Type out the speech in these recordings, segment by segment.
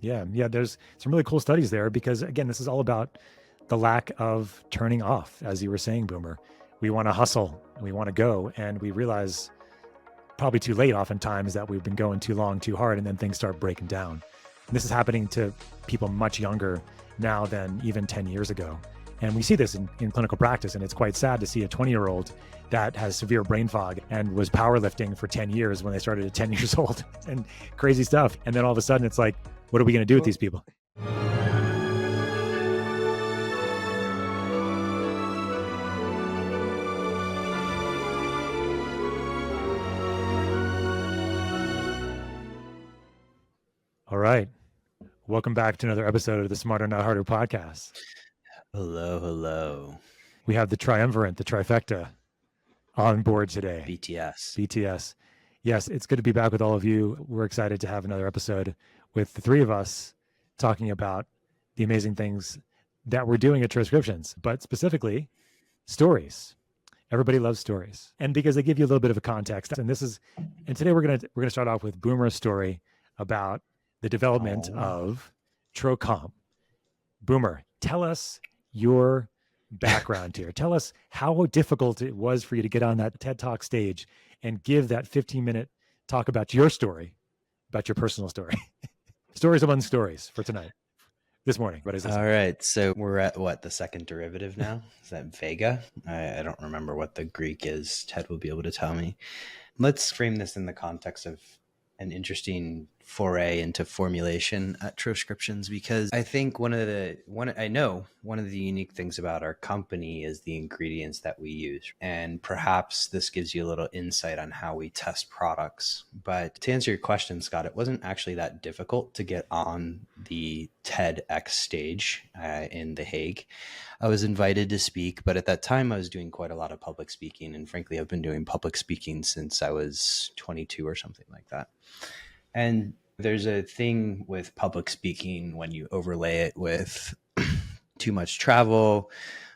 Yeah. There's some really cool studies there because, again, this is all about the lack of turning off, as you were saying, Boomer. We want to hustle, we want to go, and we realize probably too late oftentimes that we've been going too long, too hard, and then things start breaking down. And this is happening to people much younger now than even 10 years ago. And we see this in clinical practice, and it's quite sad to see a 20-year-old that has severe brain fog and was powerlifting for 10 years when they started at 10 years old and crazy stuff. And then all of a sudden it's like, what are we going to do with these people? All right. Welcome back to another episode of the Smarter Not Harder podcast. Hello. We have the triumvirate, the trifecta on board today. BTS. Yes, it's good to be back with all of you. We're excited to have another episode with the three of us talking about the amazing things that we're doing at Transcriptions, but specifically stories. Everybody loves stories. And because they give you a little bit of a context. And today we're gonna start off with Boomer's story about the development of Tro Calm. Boomer, tell us your background here. Tell us how difficult it was for you to get on that TED Talk stage and give that 15-minute talk about your story, about your personal story. Stories among stories for tonight, this morning. What is this? All right. So we're at the second derivative now? Is that Vega? I don't remember what the Greek is. Ted will be able to tell me. Let's frame this in the context of an interesting foray into formulation at Transcriptions, because I think one of the unique things about our company is the ingredients that we use. And perhaps this gives you a little insight on how we test products. But to answer your question, Scott, it wasn't actually that difficult to get on the TEDx stage in The Hague. I was invited to speak, but at that time I was doing quite a lot of public speaking. And frankly, I've been doing public speaking since I was 22 or something like that. And there's a thing with public speaking when you overlay it with too much travel,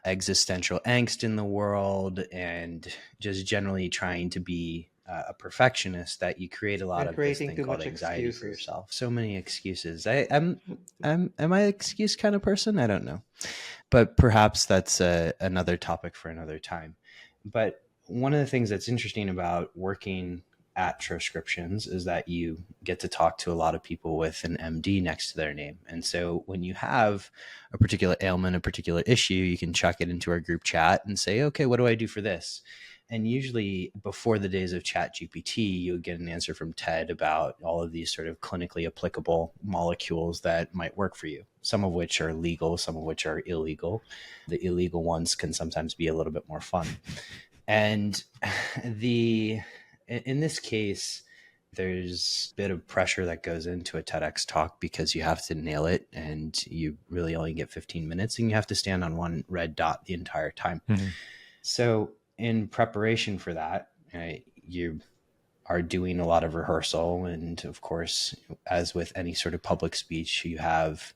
existential angst in the world, and just generally trying to be a perfectionist, that you create a lot of this thing called anxiety for yourself. So many excuses. Am I an excuse kind of person? I don't know. But perhaps that's another topic for another time. But one of the things that's interesting about working at Transcriptions is that you get to talk to a lot of people with an MD next to their name. And so when you have a particular ailment, a particular issue, you can chuck it into our group chat and say, okay, what do I do for this? And usually before the days of ChatGPT, you would get an answer from Ted about all of these sort of clinically applicable molecules that might work for you, some of which are legal, some of which are illegal. The illegal ones can sometimes be a little bit more fun. And in this case, there's a bit of pressure that goes into a TEDx talk because you have to nail it, and you really only get 15 minutes, and you have to stand on one red dot the entire time. Mm-hmm. So in preparation for that, you are doing a lot of rehearsal. And of course, as with any sort of public speech, you have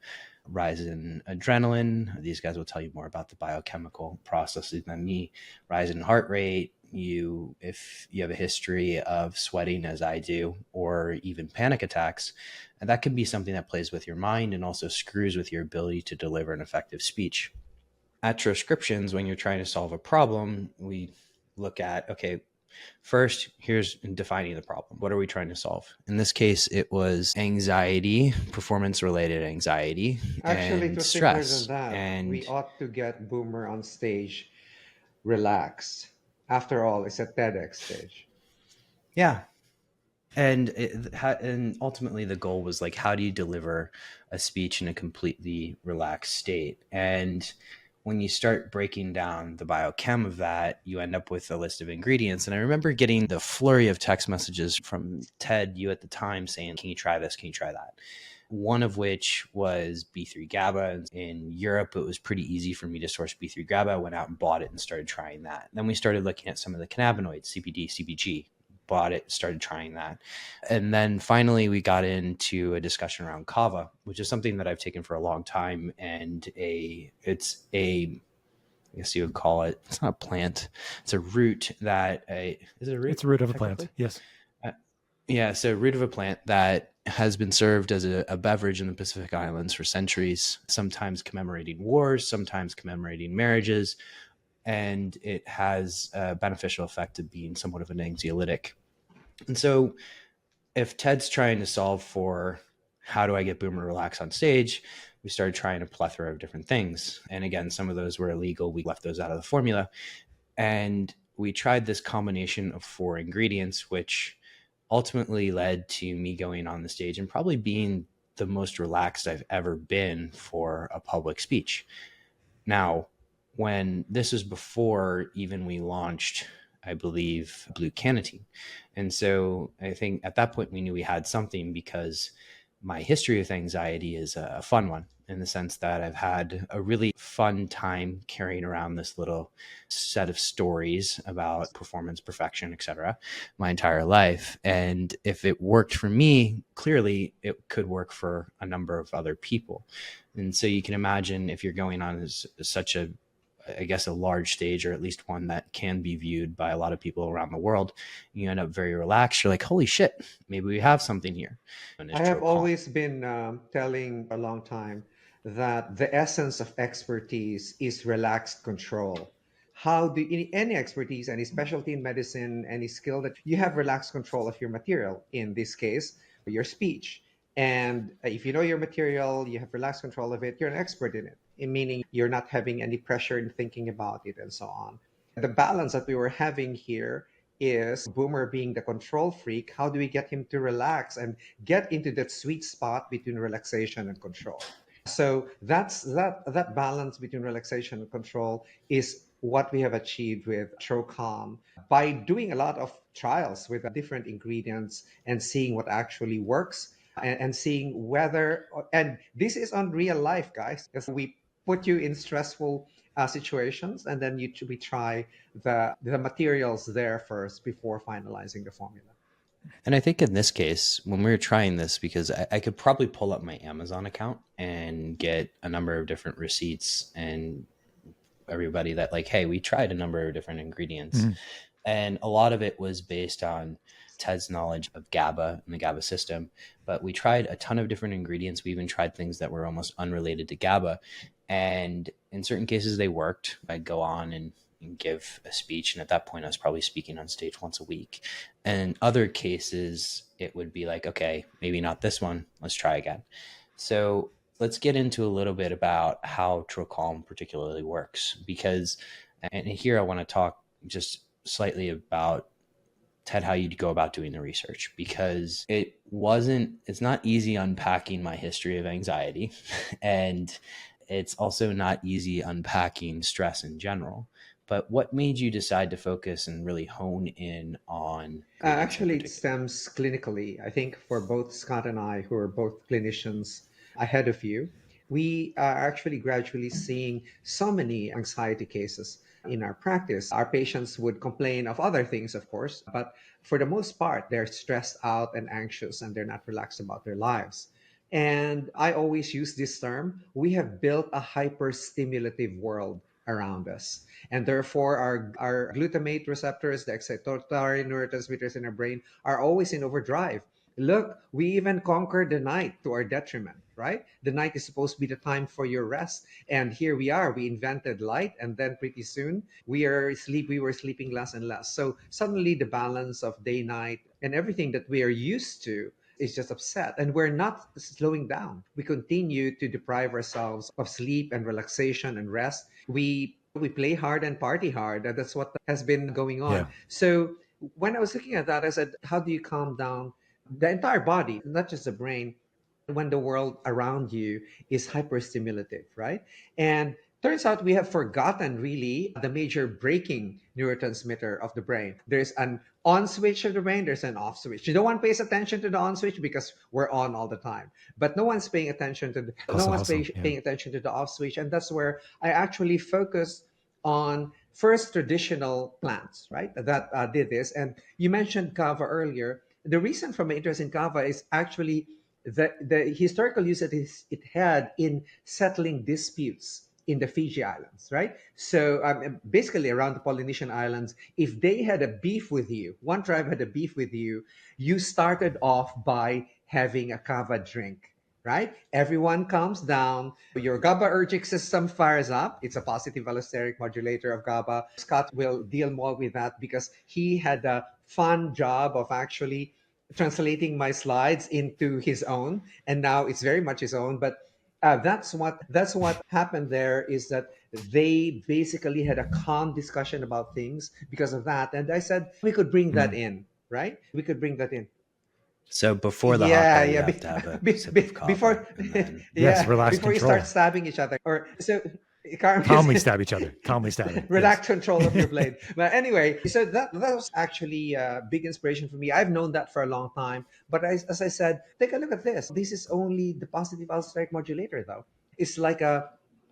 rise in adrenaline. These guys will tell you more about the biochemical processes than me. Rise in heart rate. If you have a history of sweating, as I do, or even panic attacks, and that can be something that plays with your mind and also screws with your ability to deliver an effective speech. At Transcriptions, when you're trying to solve a problem, we look at, okay, first, here's defining the problem. What are we trying to solve? In this case, it was anxiety, performance-related anxiety, actually, and it was stress. Simpler than that. And we ought to get Boomer on stage relaxed. After all, it's a TEDx stage. Yeah. And ultimately the goal was like, how do you deliver a speech in a completely relaxed state? And when you start breaking down the biochem of that, you end up with a list of ingredients. And I remember getting the flurry of text messages from Ted, you at the time, saying, can you try this? Can you try that? One of which was B3 GABA. In Europe, it was pretty easy for me to source B3 GABA. I went out and bought it and started trying that. Then we started looking at some of the cannabinoids, CBD, CBG. Bought it, started trying that. And then finally we got into a discussion around kava, which is something that I've taken for a long time. And I guess you would call it, it's not a plant, it's a root that, is it a root? It's a root of a plant, yes. Yeah, so root of a plant that has been served as a beverage in the Pacific Islands for centuries, sometimes commemorating wars, sometimes commemorating marriages, and it has a beneficial effect of being somewhat of an anxiolytic. And so if Ted's trying to solve for how do I get Boomer relaxed on stage, we started trying a plethora of different things. And again, some of those were illegal. We left those out of the formula. And we tried this combination of 4 ingredients, which ultimately led to me going on the stage and probably being the most relaxed I've ever been for a public speech. Now, when this was before even we launched, I believe, Blue Canatine. And so I think at that point we knew we had something, because my history with anxiety is a fun one, in the sense that I've had a really fun time carrying around this little set of stories about performance, perfection, etc. my entire life. And if it worked for me, clearly it could work for a number of other people. And so you can imagine, if you're going on as such a, I guess, a large stage, or at least one that can be viewed by a lot of people around the world, you end up very relaxed. You're like, holy shit, maybe we have something here. And it's I have Tro Calm. always been telling a long time that the essence of expertise is relaxed control. How do any expertise, any specialty in medicine, any skill that you have relaxed control of your material, in this case, your speech. And if you know your material, you have relaxed control of it, you're an expert in it, meaning you're not having any pressure in thinking about it and so on. The balance that we were having here is Boomer being the control freak. How do we get him to relax and get into that sweet spot between relaxation and control? So that balance between relaxation and control is what we have achieved with Tro Calm by doing a lot of trials with different ingredients and seeing what actually works, and seeing whether, and this is on real life, guys, because we put you in stressful situations, and then we try the materials there first before finalizing the formula. And I think in this case, when we were trying this, because I could probably pull up my Amazon account and get a number of different receipts and everybody that, like, hey, we tried a number of different ingredients. Mm-hmm. And a lot of it was based on Ted's knowledge of GABA and the GABA system. But we tried a ton of different ingredients. We even tried things that were almost unrelated to GABA. And in certain cases, they worked. I'd go on and give a speech. And at that point, I was probably speaking on stage once a week. And in other cases, it would be like, okay, maybe not this one. Let's try again. So let's get into a little bit about how Trocalm particularly works, because, and here I want to talk just slightly about, Ted, how you'd go about doing the research, because it's not easy unpacking my history of anxiety. And it's also not easy unpacking stress in general. But what made you decide to focus and really hone in on ingredients in Actually, it particular? stems clinically. I think for both Scott and I, who are both clinicians ahead of you, we are actually gradually seeing so many anxiety cases in our practice. Our patients would complain of other things, of course, but for the most part, they're stressed out and anxious, and they're not relaxed about their lives. And I always use this term: we have built a hyper-stimulative world around us. And therefore, our glutamate receptors, the excitatory neurotransmitters in our brain, are always in overdrive. Look, we even conquered the night to our detriment, right? The night is supposed to be the time for your rest. And here we are. We invented light, and then pretty soon we were sleeping less and less. So suddenly the balance of day night and everything that we are used to is just upset, and we're not slowing down. We continue to deprive ourselves of sleep and relaxation and rest. We play hard and party hard, and that's what has been going on. Yeah. So when I was looking at that, I said, how do you calm down the entire body, not just the brain, when the world around you is hyperstimulative, right? And turns out we have forgotten really the major braking neurotransmitter of the brain. There's an on switch of the brain, there's an off switch. No one pays attention to the on switch because we're on all the time. But no Hustle, one's hustle. Yeah. paying attention to the off switch. And that's where I actually focus on first traditional plants, right? That did this. And you mentioned kava earlier. The reason for my interest in kava is actually the historical use that it had in settling disputes in the Fiji Islands, right? So basically around the Polynesian Islands, if they had a beef with you, one tribe had a beef with you, you started off by having a kava drink, right? Everyone calms down. Your GABAergic system fires up. It's a positive allosteric modulator of GABA. Scott will deal more with that because he had a fun job of actually translating my slides into his own, and now it's very much his own. But that's what happened there is that they basically had a calm discussion about things because of that. And I said we could bring that in, right? We could bring that in. So before the Yeah, hot dog, you yeah. have to have a sip of kava, Before, and then Yes, yeah, relaxed before you control. start stabbing each other, or so. Calm Calmly stab each other. Calmly stabbing. relax control of your blade. But anyway, so that was actually a big inspiration for me. I've known that for a long time. But as I said, take a look at this. This is only the positive allosteric modulator, though. It's like a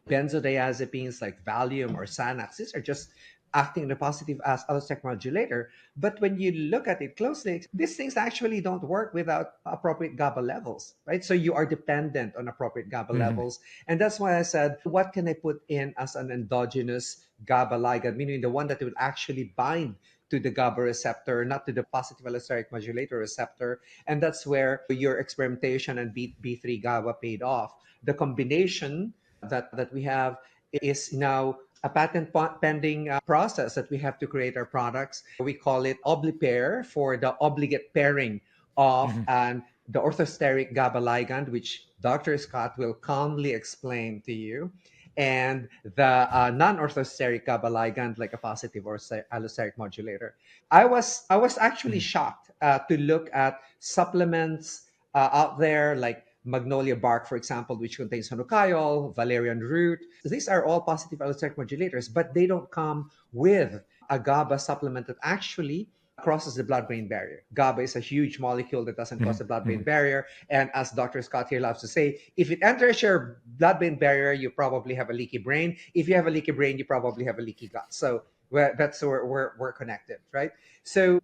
benzodiazepines like Valium or Xanax. These are just acting in a positive as allosteric modulator. But when you look at it closely, these things actually don't work without appropriate GABA levels, right? So you are dependent on appropriate GABA levels. And that's why I said, what can I put in as an endogenous GABA ligand, meaning the one that will actually bind to the GABA receptor, not to the positive allosteric modulator receptor. And that's where your experimentation and B3 GABA paid off. The combination that we have is now a patent pending process that we have to create our products. We call it Obligate for the obligate pairing of the orthosteric GABA ligand, which Dr. Scott will calmly explain to you, and the non-orthosteric GABA ligand, like a positive or allosteric modulator. I was actually shocked to look at supplements out there like magnolia bark, for example, which contains honocayol, valerian root. These are all positive allosteric modulators, but they don't come with a GABA supplement that actually crosses the blood-brain barrier. GABA is a huge molecule that doesn't cross the blood-brain barrier. And as Dr. Scott here loves to say, if it enters your blood-brain barrier, you probably have a leaky brain. If you have a leaky brain, you probably have a leaky gut. So that's where we're connected, right? So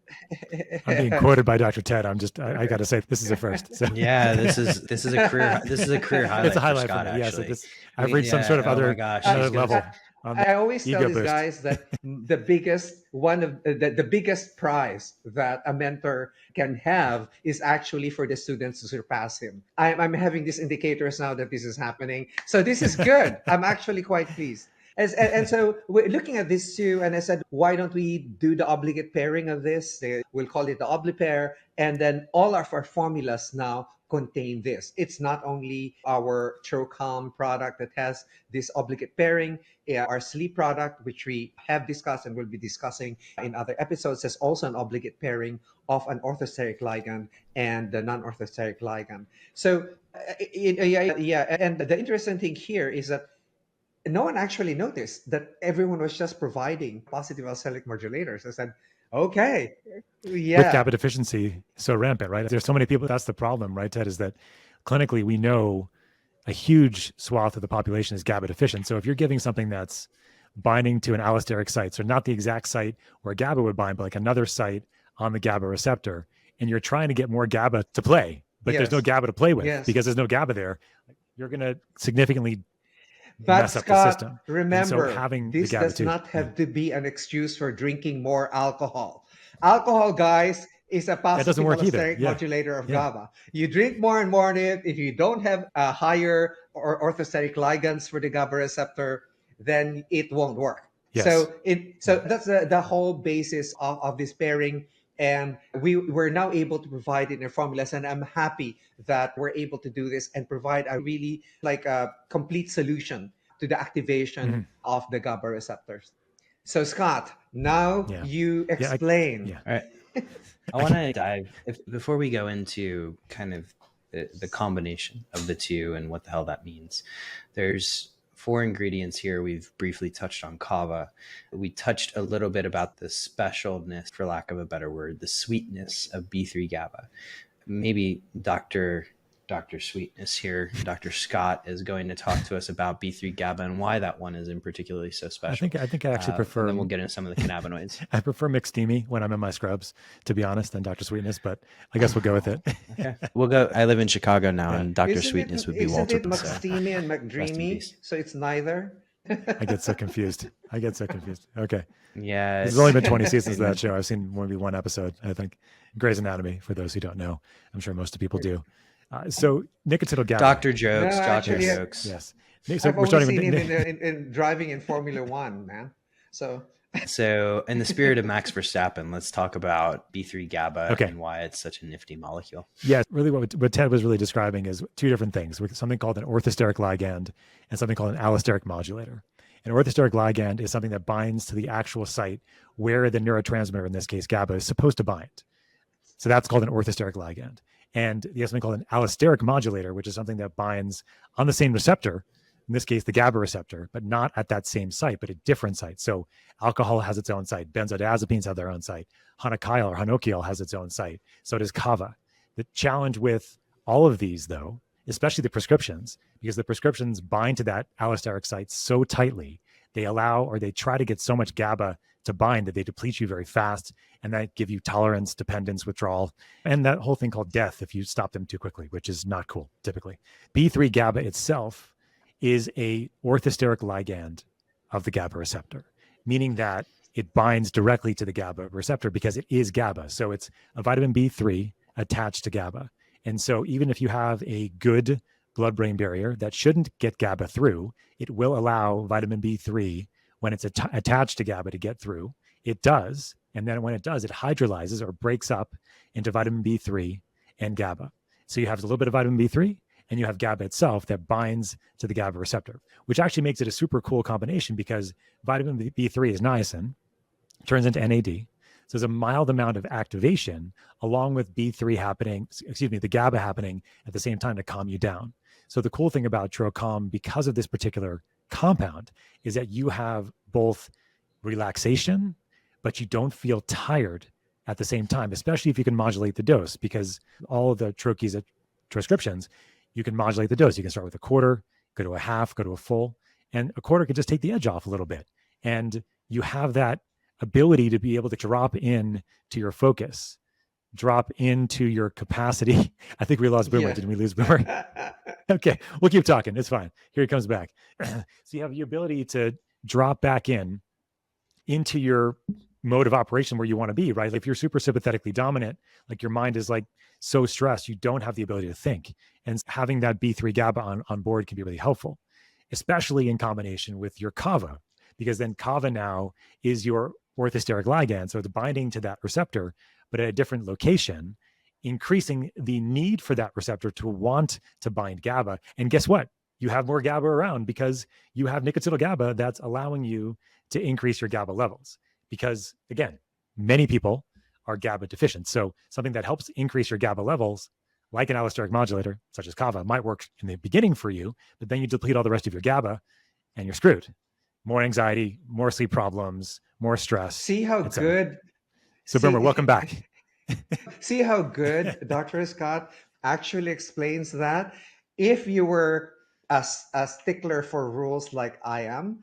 I'm being quoted by Dr. Ted. I got to say, this is a first. So. yeah, this is a career highlight. It's a highlight for Scott, for me. actually. Yes, I've reached some sort of oh my gosh, another level. I always tell these boost. guys that the biggest prize that a mentor can have is actually for the students to surpass him. I'm having these indicators now that this is happening. So this is good. I'm actually quite pleased. And so we're looking at this too, and I said, why don't we do the obligate pairing of this? We'll call it the Obli-pair, and then all of our formulas now contain this. It's not only our Tro Calm product that has this obligate pairing, our sleep product, which we have discussed and will be discussing in other episodes, has also an obligate pairing of an orthosteric ligand and the non-orthosteric ligand. So, and the interesting thing here is that no one actually noticed that everyone was just providing positive allosteric modulators. I said, okay, yeah. With GABA deficiency so rampant, right? There's so many people. That's the problem, right, Ted? Is that clinically we know a huge swath of the population is GABA deficient. So if you're giving something that's binding to an allosteric site, so not the exact site where GABA would bind, but like another site on the GABA receptor, and you're trying to get more GABA to play, but there's no GABA to play with because there's no GABA there, you're going to significantly but mess up Scott, the system. remember, so having this the GABA does not have to be an excuse for drinking more alcohol. Alcohol, guys, is a positive allosteric modulator of GABA. You drink more and more of it. If you don't have a higher or orthosteric ligands for the GABA receptor, then it won't work. Yes. So that's the whole basis of this pairing. And we're now able to provide it in our formulas. And I'm happy that we're able to do this and provide a really like a complete solution to the activation of the GABA receptors. So Scott, now you explain. All right. I want to dive, before we go into kind of the combination of the two and what the hell that means. There's 4 ingredients here. We've briefly touched on kava. We touched a little bit about the specialness, for lack of a better word, the sweetness of B3 GABA. Maybe Dr. Sweetness here, Dr. Scott, is going to talk to us about B3 GABA and why that one is in particularly so special. I think I actually prefer. And then we'll get into some of the cannabinoids. I prefer McSteamy when I'm in my scrubs, to be honest, than Dr. Sweetness, but I guess we'll go with it. Okay. We'll go. I live in Chicago now, and Dr. Sweetness would be Walter. Isn't it McSteamy and McDreamy? So it's neither. I get so confused. Okay. Yeah, This has only been 20 seasons of that show. I've seen maybe one episode, I think. Grey's Anatomy, for those who don't know. I'm sure most people do. So nicotinal GABA. Doctor No, jokes, doctor actually, jokes. Yes. So I've we're only starting seen him with in driving in Formula One, man. So So, in the spirit of Max Verstappen, let's talk about B3 GABA Okay. and why it's such a nifty molecule. Yeah, really what Ted was really describing is two different things, with something called an orthosteric ligand and something called an allosteric modulator. An orthosteric ligand is something that binds to the actual site where the neurotransmitter, in this case GABA, is supposed to bind. So that's called an orthosteric ligand. And you have something called an allosteric modulator, which is something that binds on the same receptor, in this case, the GABA receptor, but not at that same site, but at different sites. So alcohol has its own site. Benzodiazepines have their own site. Hanakial or hanokial has its own site. So does kava. The challenge with all of these, though, especially the prescriptions, because the prescriptions bind to that allosteric site so tightly, they allow or they try to get so much GABA to bind that they deplete you very fast, and that give you tolerance, dependence, withdrawal, and that whole thing called death if you stop them too quickly, which is not cool typically. B3 GABA itself is a orthosteric ligand of the GABA receptor, meaning that it binds directly to the GABA receptor because it is GABA. So it's a vitamin B3 attached to GABA. And so even if you have a good blood-brain barrier that shouldn't get GABA through, it will allow vitamin B3, when it's attached to GABA, to get through. It does. And then when it does, it hydrolyzes or breaks up into vitamin B3 and GABA. So you have a little bit of vitamin B3 and you have GABA itself that binds to the GABA receptor, which actually makes it a super cool combination because vitamin B3 is niacin, turns into NAD. So there's a mild amount of activation along with B3 happening, the GABA happening at the same time to calm you down. So the cool thing about Tro Calm, because of this particular compound, is that you have both relaxation, but you don't feel tired at the same time, especially if you can modulate the dose, because all of the Troches prescriptions, you can modulate the dose. You can start with a quarter, go to a half, go to a full, and a quarter could just take the edge off a little bit. And you have that ability to be able to drop in to your focus, drop into your capacity. I think we lost Boomer. Yeah. Didn't we lose Boomer? Okay, we'll keep talking. It's fine. Here he comes back. So you have the ability to drop back into your mode of operation where you want to be, right? Like if you're super sympathetically dominant, like your mind is like so stressed, you don't have the ability to think. And having that B3 GABA on board can be really helpful, especially in combination with your kava, because then kava now is your orthosteric ligand. So it's binding to that receptor, but at a different location, increasing the need for that receptor to want to bind GABA. And guess what? You have more GABA around because you have nicotinal GABA that's allowing you to increase your GABA levels. Because again, many people are GABA deficient. So something that helps increase your GABA levels, like an allosteric modulator, such as kava, might work in the beginning for you, but then you deplete all the rest of your GABA and you're screwed. More anxiety, more sleep problems, more stress. See how good. So Boomer, welcome back. See how good Dr. Scott actually explains that. If you were a stickler for rules like I am,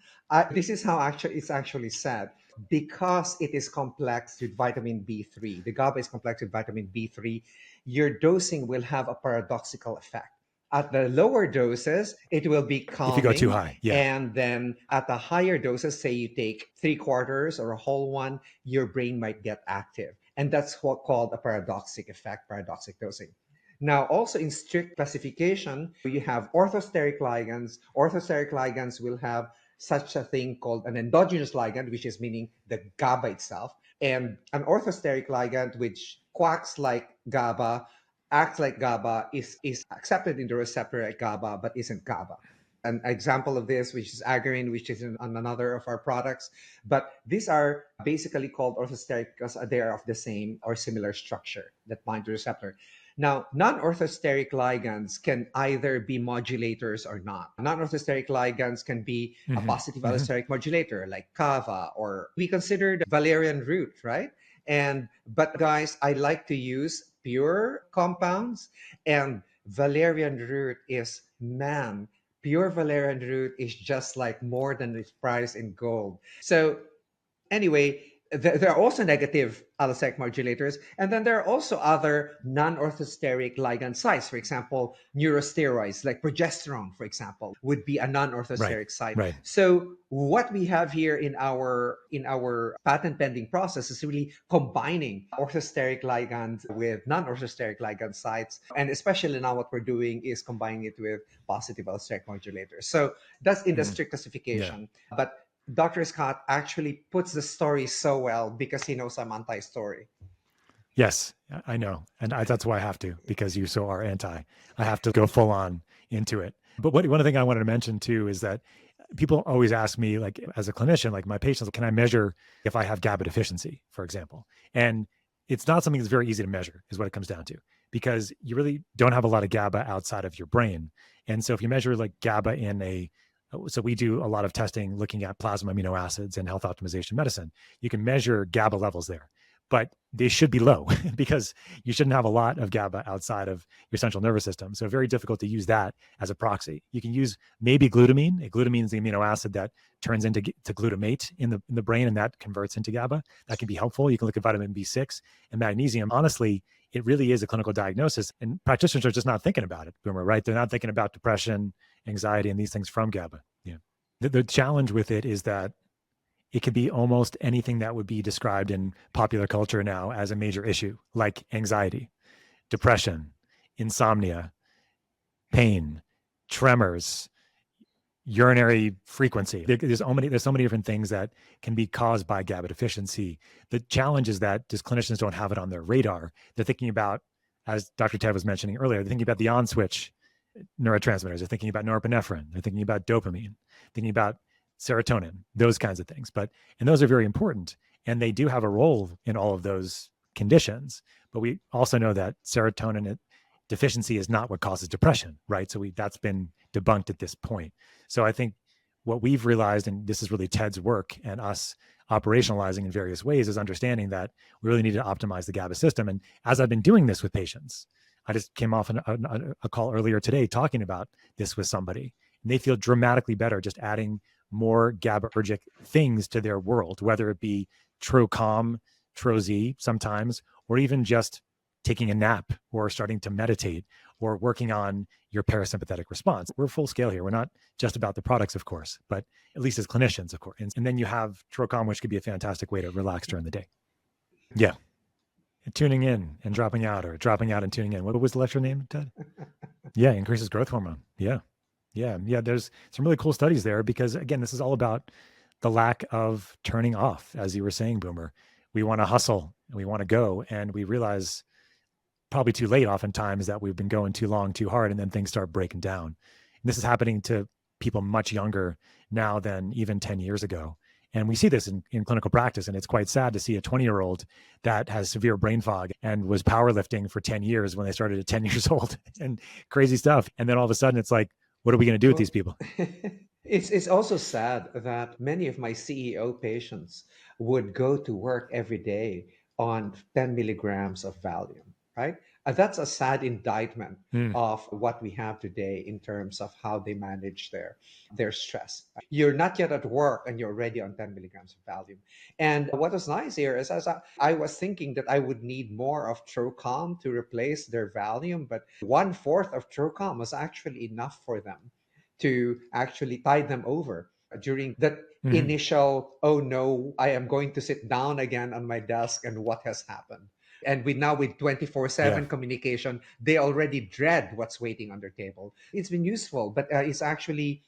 this is how it's actually said. Because it is complex with vitamin B3, the GABA is complex with vitamin B3, your dosing will have a paradoxical effect. At the lower doses, it will be calming. If you go too high, yeah. And then at the higher doses, say you take 3/4 or a whole one, your brain might get active. And that's what called a paradoxic effect, paradoxic dosing. Now, also in strict classification, you have orthosteric ligands. Orthosteric ligands will have such a thing called an endogenous ligand, which is meaning the GABA itself, and an orthosteric ligand, which quacks like GABA, acts like GABA, is accepted in the receptor at GABA, but isn't GABA. An example of this, which is agarine, which is on another of our products. But these are basically called orthosteric because they are of the same or similar structure that bind to the receptor. Now, non-orthosteric ligands can either be modulators or not. Non-orthosteric ligands can be a positive allosteric modulator like kava, or we considered valerian root, right? But guys, I like to use pure compounds, and valerian root is, man, pure valerian root is just like more than its price in gold. So anyway, There are also negative allosteric modulators, and then there are also other non-orthosteric ligand sites. For example, neurosteroids like progesterone, for example, would be a Right. non-orthosteric site. Right. So what we have here in our patent pending process is really combining orthosteric ligand with non-orthosteric ligand sites, and especially now what we're doing is combining it with positive allosteric modulators. So that's in the Mhm. strict Yeah. classification, but Dr. Scott actually puts the story so well because he knows I'm anti-story. Yes, I know. And that's why I have to, because you so are anti. I have to go full on into it. But one thing I wanted to mention too is that people always ask me, like, as a clinician, like my patients, can I measure if I have GABA deficiency, for example? And it's not something that's very easy to measure, is what it comes down to, because you really don't have a lot of GABA outside of your brain. And so if you measure like GABA so we do a lot of testing looking at plasma amino acids and health optimization medicine. You can measure GABA levels there, but they should be low because you shouldn't have a lot of GABA outside of your central nervous system. So very difficult to use that as a proxy. You can use maybe glutamine. Glutamine is the amino acid that turns into glutamate in the brain, and that converts into GABA. That can be helpful. You can look at vitamin B6 and magnesium. Honestly, it really is a clinical diagnosis, and practitioners are just not thinking about it, Boomer, right? They're not thinking about depression, anxiety, and these things from GABA. Yeah. The challenge with it is that it could be almost anything that would be described in popular culture now as a major issue, like anxiety, depression, insomnia, pain, tremors, urinary frequency. There's so many different things that can be caused by GABA deficiency. The challenge is that just clinicians don't have it on their radar. They're thinking about, as Dr. Ted was mentioning earlier, they're thinking about the on switch neurotransmitters. They're thinking about norepinephrine. They're thinking about dopamine, thinking about serotonin, those kinds of things. And those are very important. And they do have a role in all of those conditions. But we also know that serotonin deficiency is not what causes depression, right? So that's been debunked at this point. So I think what we've realized, and this is really Ted's work and us operationalizing in various ways, is understanding that we really need to optimize the GABA system. And as I've been doing this with patients, I just came off a call earlier today talking about this with somebody, and they feel dramatically better just adding more GABAergic things to their world, whether it be Tro Calm, Tro Z sometimes, or even just taking a nap or starting to meditate or working on your parasympathetic response. We're full scale here. We're not just about the products, of course, but at least as clinicians, of course. And then you have Tro Calm, which could be a fantastic way to relax during the day. Yeah. Tuning in and dropping out, or dropping out and tuning in. What was the lecture name, Ted? Yeah, increases growth hormone. Yeah. There's some really cool studies there because, again, this is all about the lack of turning off, as you were saying, Boomer. We want to hustle and we want to go, and we realize probably too late oftentimes that we've been going too long, too hard, and then things start breaking down. And this is happening to people much younger now than even 10 years ago. And we see this in clinical practice, and it's quite sad to see a 20-year-old that has severe brain fog and was powerlifting for 10 years when they started at 10 years old and crazy stuff. And then all of a sudden it's like, what are we going to do with these people? It's also sad that many of my CEO patients would go to work every day on 10 milligrams of Valium, right? That's a sad indictment Mm. of what we have today in terms of how they manage their stress. You're not yet at work and you're already on 10 milligrams of Valium. And what was nice here is, as I was thinking that I would need more of Trocalm to replace their Valium, but 1/4 of Trocalm was actually enough for them to actually tide them over during that initial, oh no, I am going to sit down again on my desk and what has happened. And with 24/7 communication, they already dread what's waiting on their table. It's been useful, but it's actually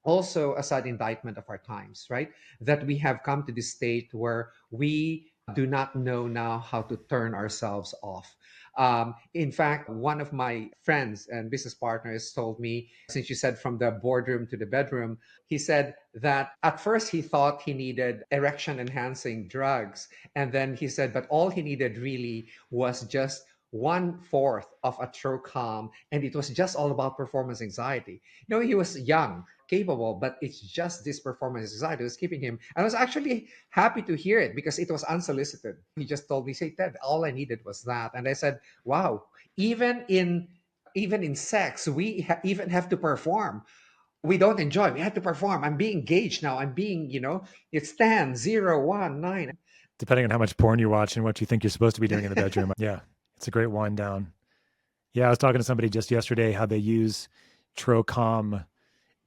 also a sad indictment of our times, right? That we have come to this state where we do not know now how to turn ourselves off. In fact, one of my friends and business partners told me, since you said from the boardroom to the bedroom, he said that at first he thought he needed erection enhancing drugs. And then he said, but all he needed really was just 1/4 of a Trocalm, and it was just all about performance anxiety. He was young, capable, but it's just this performance anxiety was keeping him. I was actually happy to hear it because it was unsolicited. He just told me, "Say, Ted, all I needed was that," and I said, "Wow, even in sex, we even have to perform. We don't enjoy. We have to perform. I'm being gauged now. I'm being, it's 10, 0, 1, 9." depending on how much porn you watch and what you think you're supposed to be doing in the bedroom. Yeah, it's a great wind down. Yeah, I was talking to somebody just yesterday how they use Tro Calm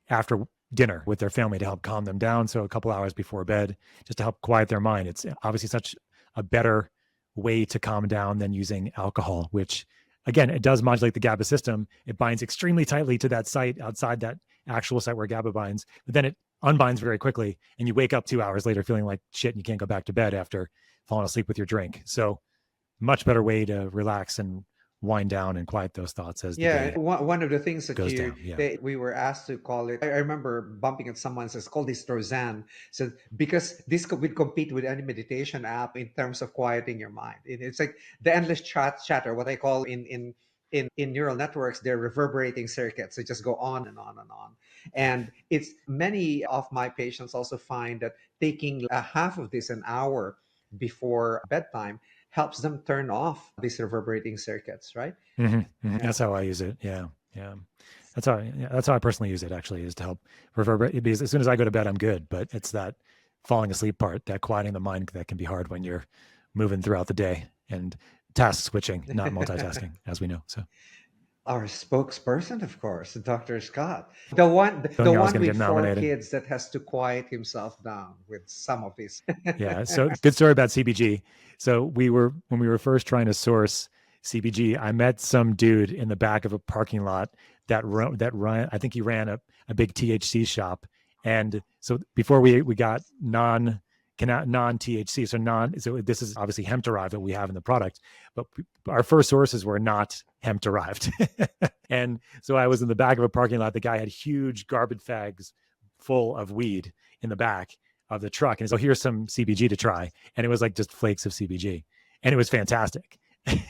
after dinner with their family to help calm them down. So a couple hours before bed, just to help quiet their mind. It's obviously such a better way to calm down than using alcohol, which again, it does modulate the GABA system. It binds extremely tightly to that site outside that actual site where GABA binds, but then it unbinds very quickly. And you wake up 2 hours later feeling like shit and you can't go back to bed after falling asleep with your drink. So much better way to relax and wind down and quiet those thoughts as the day one of the things that goes down. Yeah. that we were asked to call it, I remember bumping at someone says, call this Roseanne. So because this would compete with any meditation app in terms of quieting your mind. It's like the endless chatter, what I call in neural networks, they're reverberating circuits. They just go on and on and on. And it's many of my patients also find that taking a half of this an hour before bedtime helps them turn off these reverberating circuits, right? That's how I use it. Yeah. That's how I personally use it, actually, is to help reverberate. Because as soon as I go to bed, I'm good. But it's that falling asleep part, that quieting the mind, that can be hard when you're moving throughout the day and task switching, not multitasking, as we know. So our spokesperson, of course, Dr. Scott, the one with 4 kids that has to quiet himself down with some of these. Yeah. So good story about CBG. So when we were first trying to source CBG, I met some dude in the back of a parking lot that ran. I think he ran a big THC shop. And so before we got non THC, so this is obviously hemp derived that we have in the product, but our first sources were not hemp derived. And so I was in the back of a parking lot. The guy had huge garbage bags full of weed in the back of the truck. And so here's some CBG to try. And it was like just flakes of CBG. And it was fantastic.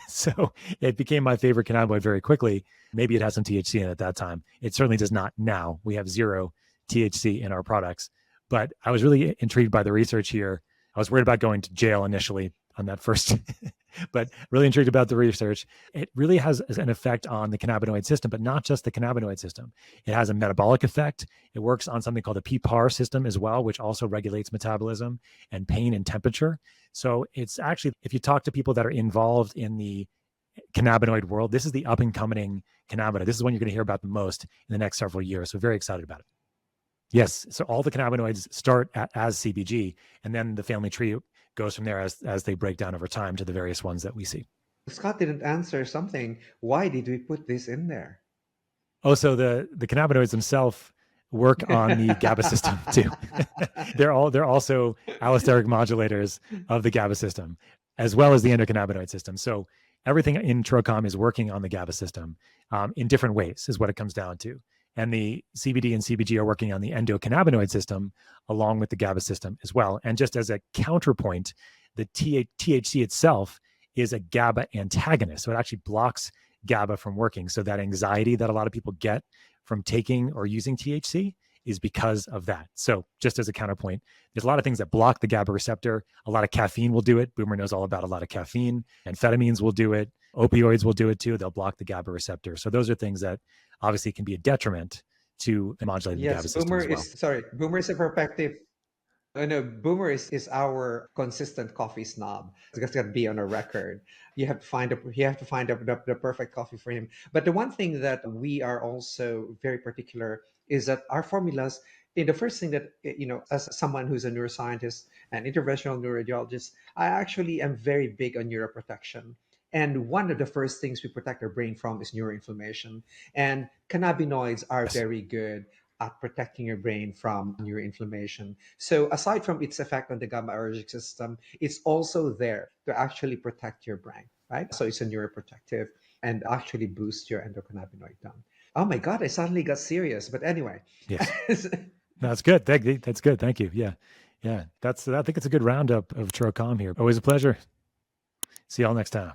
So it became my favorite cannabinoid very quickly. Maybe it has some THC in it at that time. It certainly does not now. We have 0 THC in our products. But I was really intrigued by the research here. I was worried about going to jail initially on that first, but really intrigued about the research. It really has an effect on the cannabinoid system, but not just the cannabinoid system. It has a metabolic effect. It works on something called the PPAR system as well, which also regulates metabolism and pain and temperature. So it's actually, if you talk to people that are involved in the cannabinoid world, this is the up and coming cannabinoid. This is one you're going to hear about the most in the next several years. So very excited about it. Yes. So all the cannabinoids start as CBG, and then the family tree goes from there as they break down over time to the various ones that we see. Scott didn't answer something. Why did we put this in there? Oh, so the cannabinoids themselves work on the GABA system too. They're also allosteric modulators of the GABA system, as well as the endocannabinoid system. So everything in Trocalm is working on the GABA system in different ways, is what it comes down to. And the CBD and CBG are working on the endocannabinoid system along with the GABA system as well. And just as a counterpoint, the THC itself is a GABA antagonist. So it actually blocks GABA from working. So that anxiety that a lot of people get from taking or using THC is because of that. So just as a counterpoint, there's a lot of things that block the GABA receptor. A lot of caffeine will do it. Boomer knows all about a lot of caffeine. Amphetamines will do it. Opioids will do it too. They'll block the GABA receptor. So those are things that obviously can be a detriment to modulating the GABA system as well. Boomer is a perfective. No, Boomer is our consistent coffee snob. It's got to be on a record. You have to find the perfect coffee for him. But the one thing that we are also very particular is that our formulas. The first thing that, as someone who's a neuroscientist and interventional neuroradiologist, I actually am very big on neuroprotection. And one of the first things we protect our brain from is neuroinflammation. And cannabinoids are very good at protecting your brain from neuroinflammation. So aside from its effect on the GABAergic system, it's also there to actually protect your brain, right? So it's a neuroprotective and actually boost your endocannabinoid down. Oh my God, I suddenly got serious. But anyway. Yes. That's good. That's good. Thank you. Yeah. I think it's a good roundup of Tro Calm here. Always a pleasure. See y'all next time.